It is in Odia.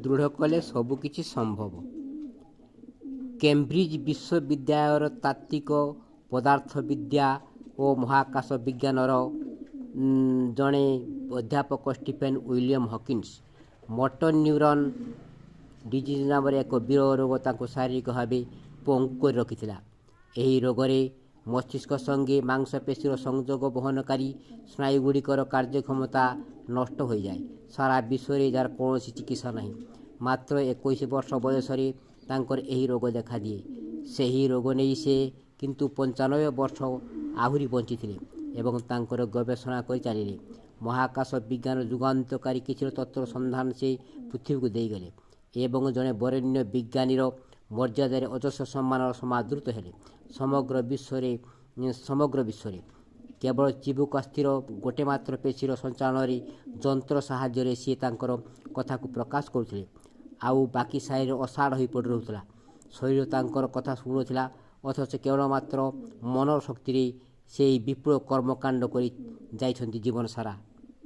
ଦୃଢ଼ କଲେ ସବୁକିଛି ସମ୍ଭବ। କେମ୍ବ୍ରିଜ ବିଶ୍ୱବିଦ୍ୟାଳୟର ତାତ୍ତ୍ୱିକ ପଦାର୍ଥବିଦ୍ୟା ଓ ମହାକାଶ ବିଜ୍ଞାନର ଜଣେ ଅଧ୍ୟାପକ Stephen William Hawkins motor neuron disease ନାମରେ ଏକ ବିରଳ ରୋଗ ତାଙ୍କୁ ଶାରୀରିକ ଭାବେ ପଙ୍ଗୁ କରି ରଖିଥିଲା। ଏହି ରୋଗରେ ମସ୍ତିଷ୍କ ସଙ୍ଗେ ମାଂସପେଶୀର ସଂଯୋଗ ବହନକାରୀ ସ୍ନାୟୁଗୁଡ଼ିକର କାର୍ଯ୍ୟକ୍ଷମତା ନଷ୍ଟ ହୋଇଯାଏ। ସାରା ବିଶ୍ୱରେ ଯାହାର କୌଣସି ଚିକିତ୍ସା ନାହିଁ। ମାତ୍ର 21 ବର୍ଷ ବୟସରେ ତାଙ୍କର ଏହି ରୋଗ ଦେଖାଦିଏ। ସେହି ରୋଗ ନେଇ ସେ କିନ୍ତୁ 95 ବର୍ଷ ଆହୁରି ବଞ୍ଚିଥିଲେ ଏବଂ ତାଙ୍କର ଗବେଷଣା କରି ଚାଲିଲେ। ମହାକାଶ ବିଜ୍ଞାନ ଯୁଗାନ୍ତକାରୀ କିଛି ତତ୍ତ୍ୱର ସନ୍ଧାନ ସେ ପୃଥିବୀକୁ ଦେଇଗଲେ ଏବଂ ଜଣେ ବରେଣ୍ୟ ବିଜ୍ଞାନୀର ମର୍ଯ୍ୟାଦାରେ ଅଜସ୍ର ସମ୍ମାନର ସମାଦୃତ ହେଲେ। ସମଗ୍ର ବିଶ୍ୱରେ କେବଳ ଚିବୁକାସ୍ଥିର ଗୋଟେ ମାତ୍ର ପେଶୀର ସଞ୍ଚାଳନରେ ଯନ୍ତ୍ର ସାହାଯ୍ୟରେ ସିଏ ତାଙ୍କର କଥାକୁ ପ୍ରକାଶ କରୁଥିଲେ, ଆଉ ବାକି ଶରୀର ଅସାଡ଼ ହୋଇ ପଡ଼ି ରହୁଥିଲା। ଶରୀର ତାଙ୍କର କଥା ଶୁଣୁଥିଲା, ଅଥଚ କେବଳ ମାତ୍ର ମନର ଶକ୍ତିରେ ସେହି ବିପୁଳ କର୍ମକାଣ୍ଡ କରି ଯାଇଛନ୍ତି ଜୀବନ ସାରା।